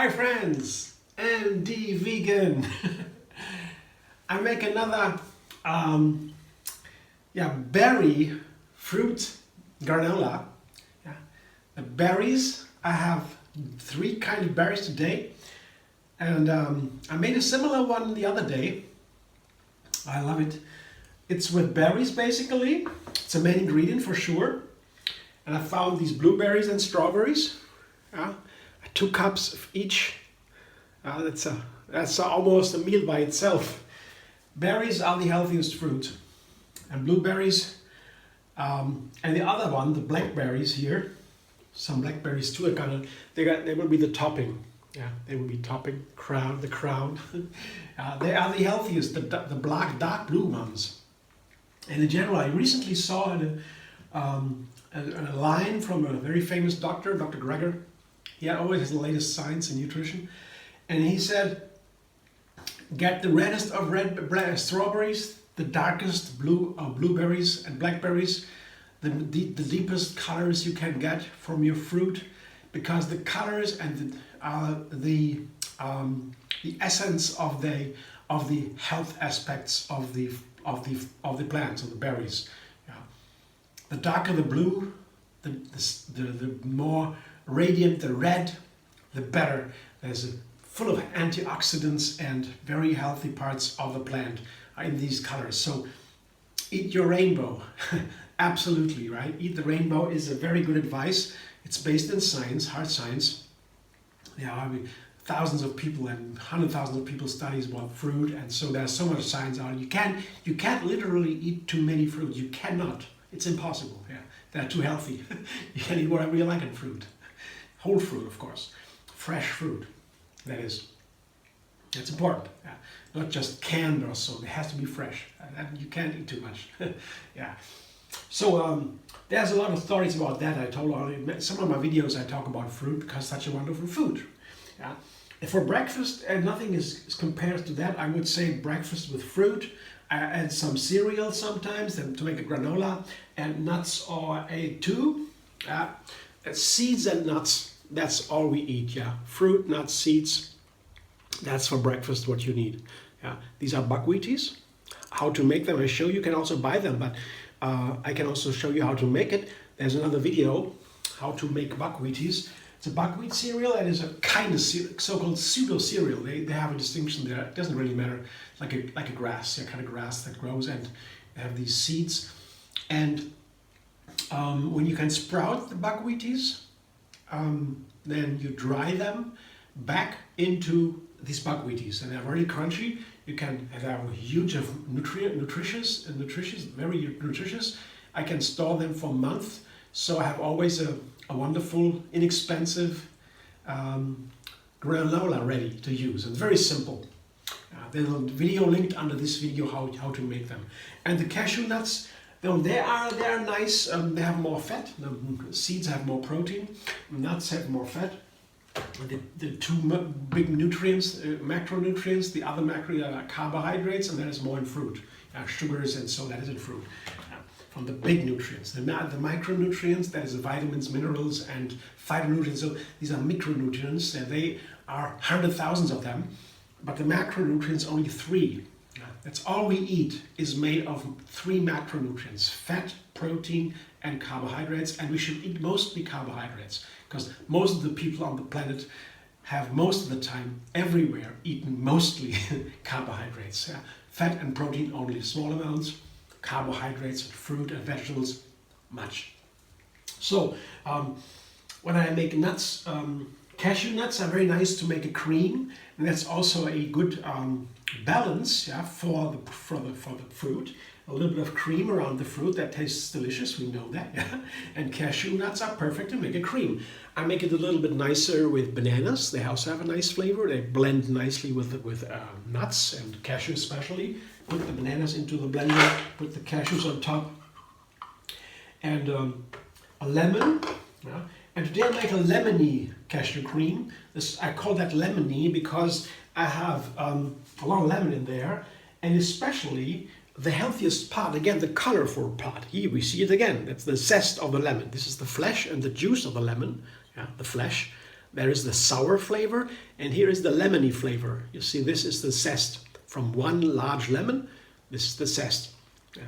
Hi friends, MD Vegan. I make another berry fruit granola. Yeah. The berries, I have 3 kind of berries today, and I made a similar one the other day. I love it. It's with berries basically. It's a main ingredient for sure. And I found these blueberries and strawberries. 2 cups of each. That's almost a meal by itself. Berries are the healthiest fruit, and blueberries, and the other one, the blackberries here. Some blackberries too. They will be the topping. Yeah, they will be topping the crown. They are the healthiest, the black, dark blue ones. And in general, I recently saw a line from a very famous doctor, Dr. Greger. He always has the latest science in nutrition. And he said, get the reddest of red strawberries, the darkest blue of blueberries and blackberries, the deepest colors you can get from your fruit, because the colors and the essence of the health aspects of the plants, of the berries. Yeah. The darker the blue, the more radiant the red, the better. There's full of antioxidants and very healthy parts of the plant are in these colors. So eat your rainbow. Absolutely, right? Eat the rainbow is a very good advice. It's based in science, hard science. Thousands of people and 100,000 of people studies about fruit, and so there's so much science on it. You can't literally eat too many fruit. You cannot. It's impossible. Yeah, they're too healthy. You can eat whatever you like in fruit. Whole fruit, of course. Fresh fruit. That's important. Yeah. Not just canned or so. It has to be fresh. You can't eat too much. Yeah. So there's a lot of stories about that. I told already. Some of my videos I talk about fruit because it's such a wonderful food. Yeah. And for breakfast, nothing is compared to that. I would say breakfast with fruit. I add some cereal sometimes to make a granola, and nuts or a too. Seeds and nuts. That's all we eat. Yeah, fruit, nuts, seeds. That's for breakfast what you need. Yeah, these are buckwheaties. How to make them I show you. You can also buy them, but I can also show you how to make it. There's another video how to make buckwheaties. It's a buckwheat cereal, and it's a kind of so-called pseudo cereal. They have a distinction there. It doesn't really matter. Like a grass, a kind of grass that grows, and they have these seeds. And when you can sprout the buckwheaties, then you dry them back into these buckwheaties, and they're very crunchy. You can have a huge nutritious, very nutritious. I can store them for months, so I have always a wonderful, inexpensive granola ready to use. It's very simple. There's a video linked under this video how to make them. And the cashew nuts, they are nice. They have more fat. The seeds have more protein. Nuts have more fat. The 2 big nutrients, macronutrients. The other macro are carbohydrates, and that is more in fruit. Sugars, and so that is in fruit. From the big nutrients. The micronutrients, that is the vitamins, minerals, and phytonutrients. So these are micronutrients, and they are 100,000 of them. But the macronutrients, only 3. That's all we eat is made of 3 macronutrients: fat, protein, and carbohydrates. And we should eat mostly carbohydrates, because most of the people on the planet have most of the time, everywhere, eaten mostly carbohydrates. Fat and protein only small amounts. Carbohydrates, fruit and vegetables, much. So when I make nuts, cashew nuts are very nice to make a cream, and that's also a good balance, for the fruit. A little bit of cream around the fruit, that tastes delicious, we know that. Yeah? And cashew nuts are perfect to make a cream. I make it a little bit nicer with bananas. They also have a nice flavor. They blend nicely with nuts and cashews especially. Put the bananas into the blender, put the cashews on top, and a lemon. Yeah? And today I make a lemony cashew cream. I call that lemony because I have a lot of lemon in there, and especially the healthiest part, again, the colorful part. Here we see it again. That's the zest of the lemon. This is the flesh and the juice of the lemon, the flesh. There is the sour flavor, and here is the lemony flavor. You see, this is the zest from one large lemon. This is the zest. Yeah.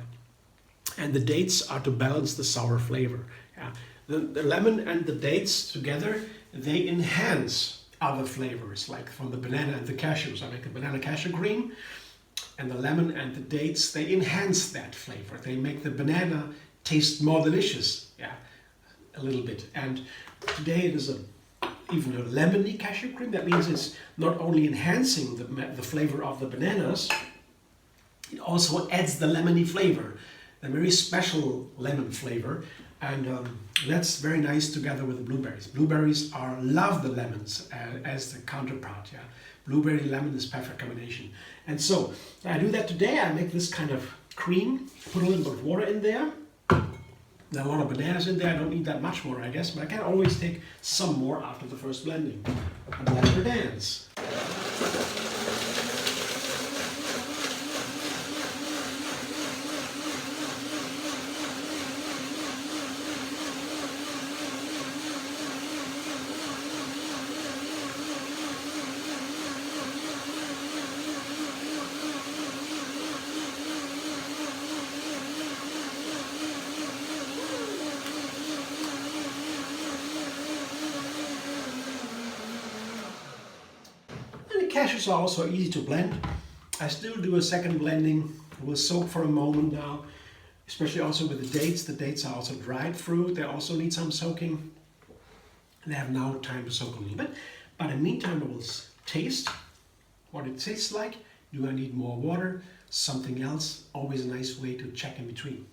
And the dates are to balance the sour flavor. Yeah. The lemon and the dates together, they enhance other flavors, like from the banana and the cashews. I make a banana cashew cream, and the lemon and the dates, they enhance that flavor. They make the banana taste more delicious, yeah, a little bit. And today it is even a lemony cashew cream. That means it's not only enhancing the flavor of the bananas, it also adds the lemony flavor, a very special lemon flavor. And that's very nice together with the blueberries. Blueberries love the lemons as the counterpart. Yeah, blueberry lemon is perfect combination. And so I do that today. I make this kind of cream, put a little bit of water in there. There are a lot of bananas in there. I don't need that much more, I guess, but I can always take some more after the first blending. A blender dance. Cashews are also easy to blend. I still do a second blending. We'll soak for a moment now, especially also with the dates. The dates are also dried fruit. They also need some soaking. They have now time to soak a little bit. But in the meantime, I will taste what it tastes like. Do I need more water? Something else? Always a nice way to check in between.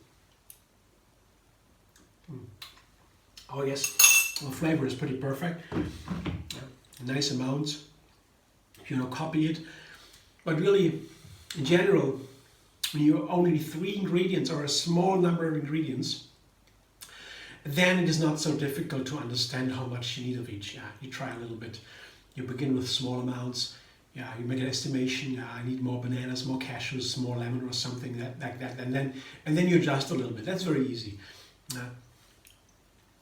Oh yes, the flavor is pretty perfect. Nice amounts. Copy it, but really in general, when you only 3 ingredients or a small number of ingredients, then it is not so difficult to understand how much you need of each. Yeah, you try a little bit, you begin with small amounts. Yeah, you make an estimation. Yeah, I need more bananas, more cashews, more lemon or something like that, and then you adjust a little bit. That's very easy.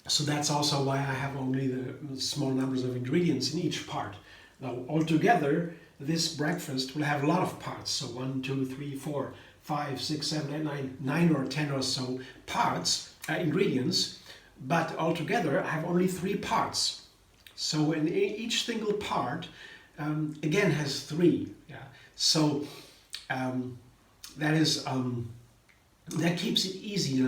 So that's also why I have only the small numbers of ingredients in each part. Now, altogether, this breakfast will have a lot of parts. So 1, 2, 3, 4, 5, 6, 7, 8, 9 or 10 or so parts, ingredients. But altogether, I have only 3 parts. So in each single part, again, has 3. Yeah. So that keeps it easy.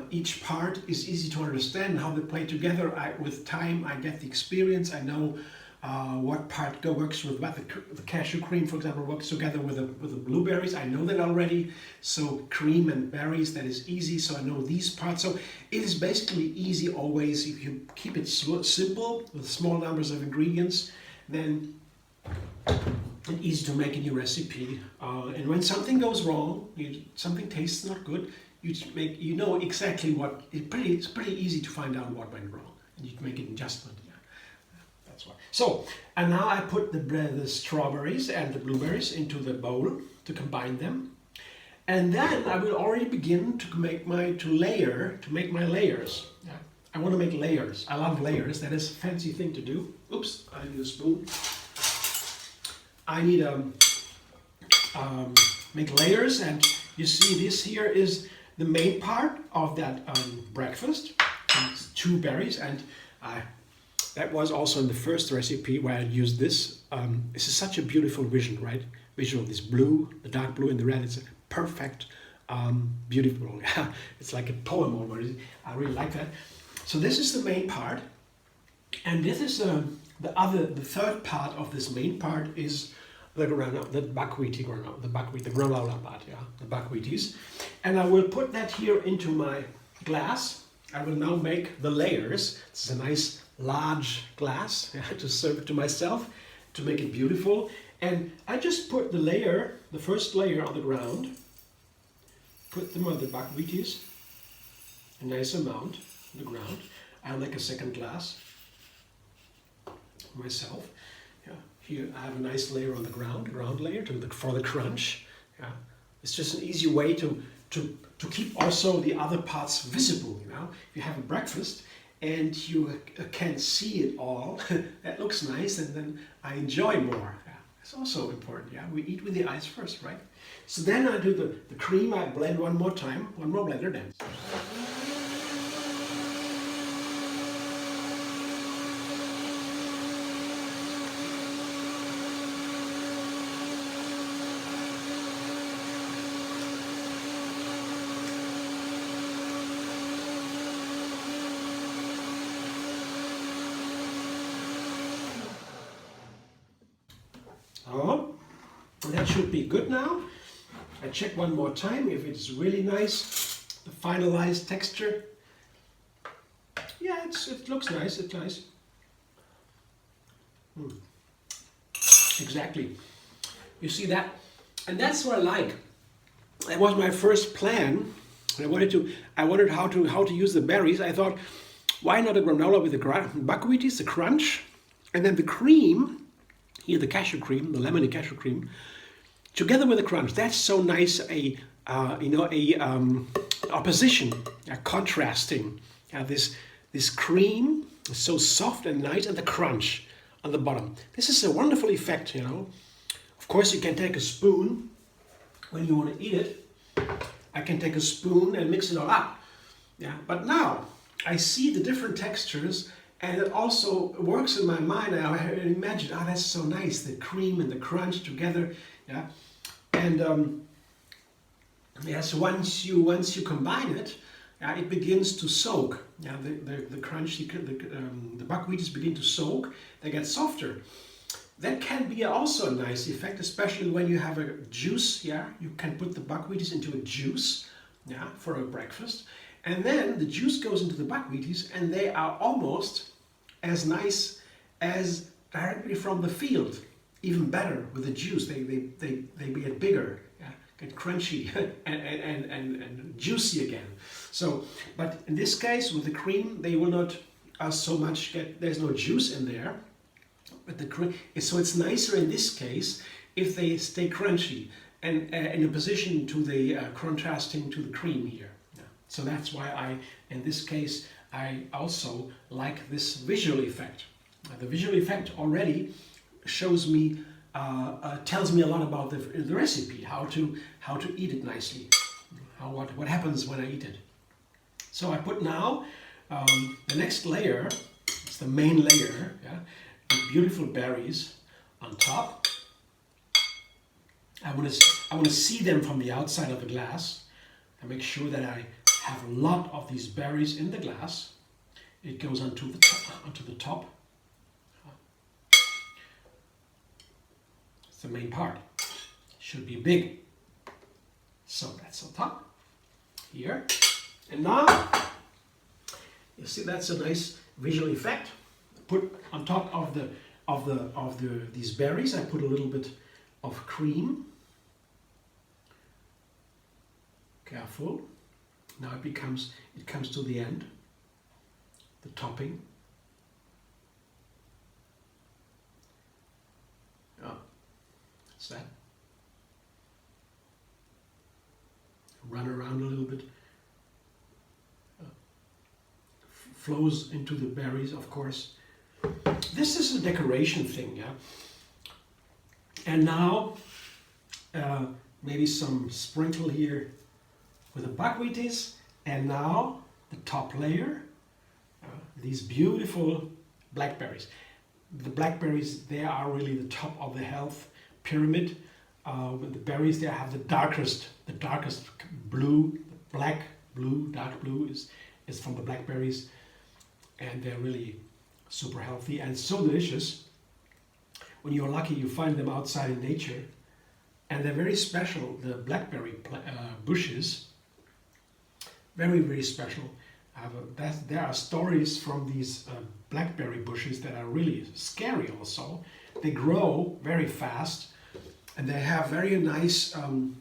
Each part is easy to understand how they play together. With time, I get the experience. I know what part works with what the cashew cream, for example, works together with the blueberries. I know that already. So cream and berries, that is easy. So I know these parts. So it is basically easy always. If you keep it simple with small numbers of ingredients, then it's easy to make a new recipe. And when something goes wrong, something tastes not good, you know exactly what. It's pretty easy to find out what went wrong, and you make an adjustment. So, and now I put the strawberries and the blueberries into the bowl to combine them. And then I will already begin to make my layers. Yeah. I want to make layers. I love layers. That is a fancy thing to do. Oops, I need a spoon. I need make layers, and you see this here is the main part of that breakfast. It's 2 berries, and that was also in the first recipe where I used this. This is such a beautiful vision, right? Visual, this blue, the dark blue and the red. It's a perfect, beautiful. It's like a poem already. I really like that. So this is the main part, and this is the third part of this main part is the granola, the granola part, yeah, the buckwheaties. And I will put that here into my glass. I will now make the layers. It's a nice large glass to serve it to myself, to make it beautiful. And I just put the first layer on the ground, put them on the buckwheaties, a nice amount on the ground. I'll make a second glass myself. Yeah. Here I have a nice layer on the ground layer for the crunch. Yeah. It's just an easy way to keep also the other parts visible. If you have a breakfast and you can't see it all. That looks nice, and then I enjoy more. Yeah, it's also important. Yeah, we eat with the eyes first, right? So then I do the cream. I blend one more time, one more blender then. Oh, that should be good now. I check one more time if it's really nice, the finalized texture. Yeah, it looks nice, it's nice. Exactly. You see that? And that's what I like. That was my first plan. I wanted how to use the berries. I thought, why not a granola with the buckwheaties, the crunch, and then the cream. Here, the cashew cream, the Lemony Cashew cream, together with the crunch. That's so nice. Opposition, contrasting. This cream is so soft and nice, and the crunch on the bottom. This is a wonderful effect. Of course, you can take a spoon when you want to eat it. I can take a spoon and mix it all up. Yeah, but now I see the different textures. And it also works in my mind. I imagine, that's so nice, the cream and the crunch together, yeah. And yes, once you combine it, it begins to soak. Yeah, the crunch, the buckwheats begin to soak. They get softer. That can be also a nice effect, especially when you have a juice. Yeah, you can put the buckwheats into a juice, yeah, for a breakfast. And then the juice goes into the buckwheats, and they are almost as nice as directly from the field. Even better with the juice. They get bigger, yeah, get crunchy and juicy again. So, but in this case with the cream, they will not so much get. There's no juice in there, but the cream. So it's nicer in this case if they stay crunchy and in a position to the contrasting to the cream here. So that's why in this case, I also like this visual effect. The visual effect already shows me, tells me a lot about the recipe, how to eat it nicely, what happens when I eat it. So I put now the next layer. It's the main layer, yeah, with beautiful berries on top. I want to see them from the outside of the glass and make sure that I have a lot of these berries in the glass. It goes onto the top. It's the main part. It should be big. So that's on top here. And now you see that's a nice visual effect. Put on top of these berries, I put a little bit of cream. Careful. Now it comes to the end, the topping. Oh, that's that. Run around a little bit. Flows into the berries, of course. This is a decoration thing, yeah. And now, maybe some sprinkle here with the buckwheaties, and now the top layer, these beautiful blackberries. The blackberries, they are really the top of the health pyramid. With the berries, they have the darkest blue, dark blue is from the blackberries, and they're really super healthy and so delicious. When you're lucky, you find them outside in nature, and they're very special. The blackberry bushes. Very, very special. There are stories from these blackberry bushes that are really scary also. They grow very fast, and they have very nice,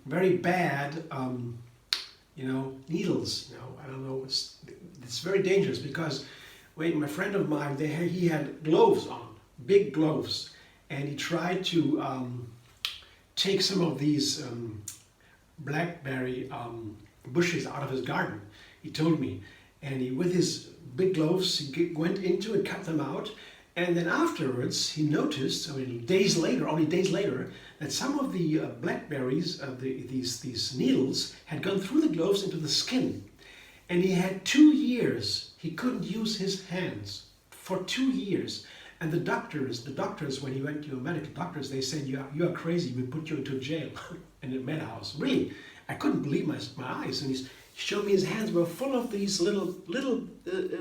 very bad, needles. I don't know. It's very dangerous because, my friend of mine, he had gloves on, big gloves, and he tried to take some of these blackberry bushes out of his garden, he told me, and with his big gloves. He went into and cut them out. And then afterwards, he noticed, I mean, only days later, that some of the blackberries, these needles, had gone through the gloves into the skin. And he had 2 years, he couldn't use his hands for 2 years. And the doctors, when he went to medical doctors, they said, you are crazy, we put you into jail in a med house. Really, I couldn't believe my eyes. And he showed me his hands were full of these little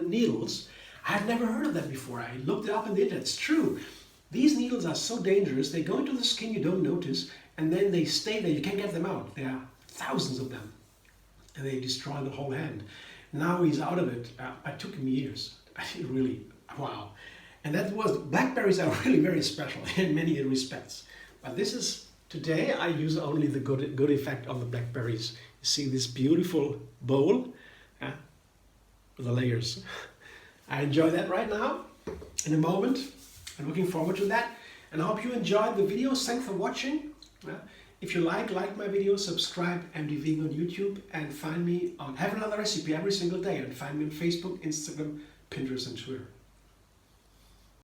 needles. I had never heard of that before. I looked it up on the internet. It's true. These needles are so dangerous. They go into the skin, you don't notice, and then they stay there. You can't get them out. There are thousands of them, and they destroy the whole hand. Now he's out of it. It took him years. Really, wow. And blackberries are really very special in many respects. But this is, today I use only the good effect of the blackberries. You see this beautiful bowl with the layers. I enjoy that right now. In a moment, I'm looking forward to that. And I hope you enjoyed the videos. Thanks for watching. If you like my videos, subscribe, MD Vegan on YouTube, and find me on Have Another Recipe every single day. And find me on Facebook, Instagram, Pinterest, and Twitter.